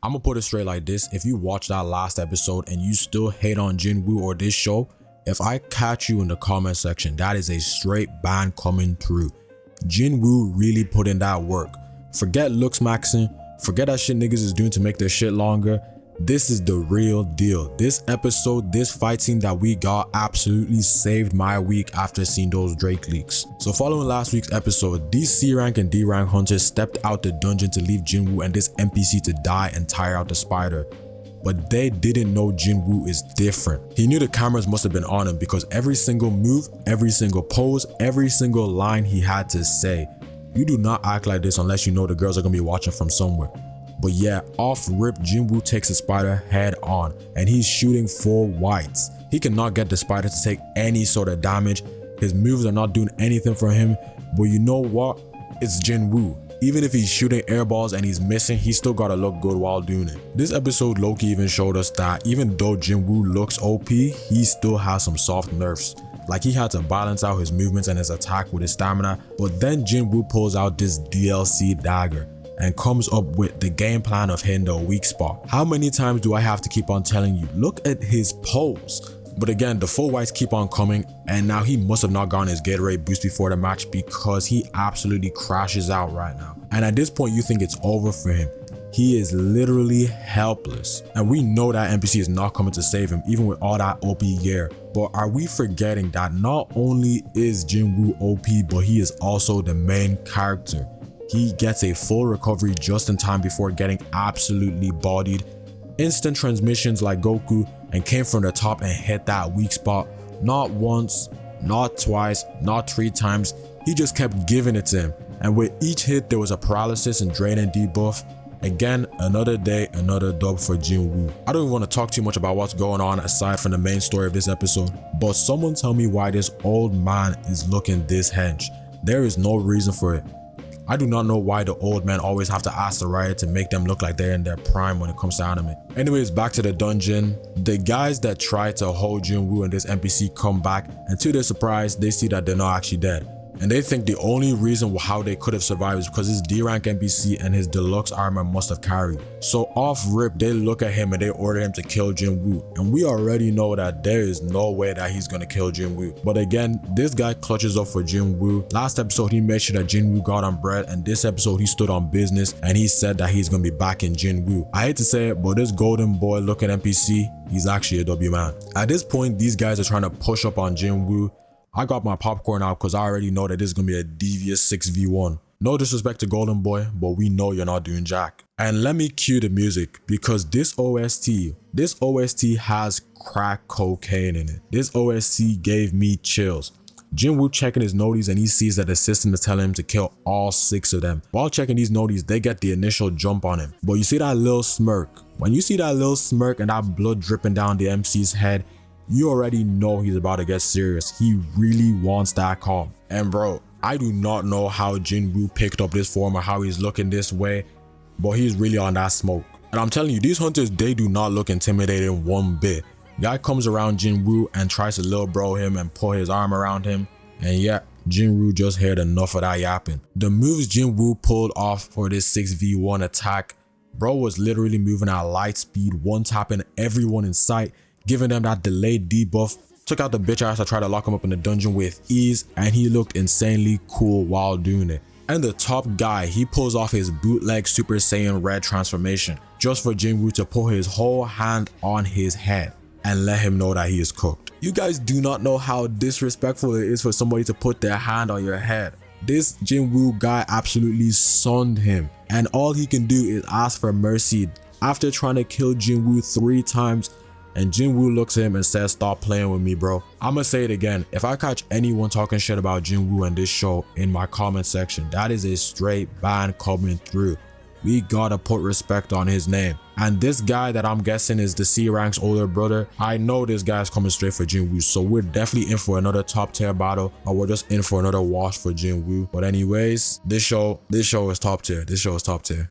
I'm gonna put it straight like this. If you watch that last episode and you still hate on Jinwoo or this show, if I catch you in the comment section, that is a straight ban coming through. Jinwoo really put in that work. Forget looks maxing, forget that shit niggas is doing to make their shit longer. This is the real deal. This episode, this fight scene that we got absolutely saved my week after seeing those Drake leaks. So following last week's episode, these C rank and D rank hunters stepped out the dungeon to leave Jinwoo and this NPC to die and tire out the spider. But they didn't know Jinwoo is different. He knew the cameras must have been on him because every single move, every single pose, every single line he had to say. You do not act like this unless you know the girls are gonna be watching from somewhere. But yeah, off rip, Jinwoo takes the spider head on and he's shooting full whites. He cannot get the spider to take any sort of damage. His moves are not doing anything for him. But you know what? It's Jinwoo. Even if he's shooting air balls and he's missing, he still gotta look good while doing it. This episode low-key even showed us that even though Jinwoo looks OP, he still has some soft nerfs. Like he had to balance out his movements and his attack with his stamina. But then Jinwoo pulls out this DLC dagger and comes up with the game plan of hitting the weak spot. How many times do I have to keep on telling you, look at his pose? But again, the full whites keep on coming, and now he must have not gotten his Gatorade boost before the match because he absolutely crashes out right now. And at this point, you think it's over for him. He is literally helpless. And we know that NPC is not coming to save him, even with all that OP gear. But are we forgetting that not only is Jinwoo OP, but he is also the main character? He gets a full recovery just in time before getting absolutely bodied. Instant transmissions like Goku, and came from the top and hit that weak spot. Not once, not twice, not 3 times. He just kept giving it to him. And with each hit, there was a paralysis and draining debuff. Again, another day, another dub for Jinwoo. I don't even want to talk too much about what's going on aside from the main story of this episode. But someone tell me why this old man is looking this hench. There is no reason for it. I do not know why the old men always have to ask the writer to make them look like they're in their prime when it comes to anime. Anyways, back to the dungeon. The guys that try to hold Jinwoo and this NPC come back, and to their surprise, they see that they're not actually dead. And they think the only reason how they could have survived is because his D rank NPC and his deluxe armor must have carried. So off rip, they look at him and they order him to kill Jinwoo. And we already know that there is no way that he's gonna kill Jinwoo. But again, this guy clutches up for Jinwoo. Last episode, he made sure that Jinwoo got on bread, and this episode, he stood on business and he said that he's gonna be back in Jinwoo. I hate to say it, but this golden boy looking NPC, he's actually a W man. At this point, these guys are trying to push up on Jinwoo. I got my popcorn out because I already know that this is going to be a devious 6v1. No disrespect to Golden Boy, but we know you're not doing jack. And let me cue the music because this OST has crack cocaine in it. This OST gave me chills. Jinwoo checking his noties and he sees that the system is telling him to kill all 6 of them. While checking these noties, they get the initial jump on him. But you see that little smirk. When you see that little smirk and that blood dripping down the MC's head, you already know he's about to get serious. He really wants that call. And bro, I do not know how Jinwoo picked up this form or how he's looking this way, but he's really on that smoke. And I'm telling you, these hunters, they do not look intimidating one bit. Guy comes around Jinwoo and tries to little bro him and put his arm around him. And yeah, Jinwoo just heard enough of that yapping. The moves Jinwoo pulled off for this 6v1 attack, bro was literally moving at light speed, one-tapping everyone in sight, giving them that delayed debuff, took out the bitch ass that tried to lock him up in the dungeon with ease, and he looked insanely cool while doing it. And the top guy, he pulls off his bootleg Super Saiyan Red transformation just for Jinwoo to put his whole hand on his head and let him know that he is cooked. You guys do not know how disrespectful it is for somebody to put their hand on your head. This Jinwoo guy absolutely sunned him, and all he can do is ask for mercy after trying to kill Jinwoo 3 times. And Jinwoo looks at him and says, stop playing with me, bro. I'ma say it again. If I catch anyone talking shit about Jinwoo and this show in my comment section, that is a straight ban coming through. We gotta put respect on his name. And this guy that I'm guessing is the C rank's older brother, I know this guy's coming straight for Jinwoo. So we're definitely in for another top tier battle, or we're just in for another wash for Jinwoo. But anyways, this show is top tier. This show is top tier.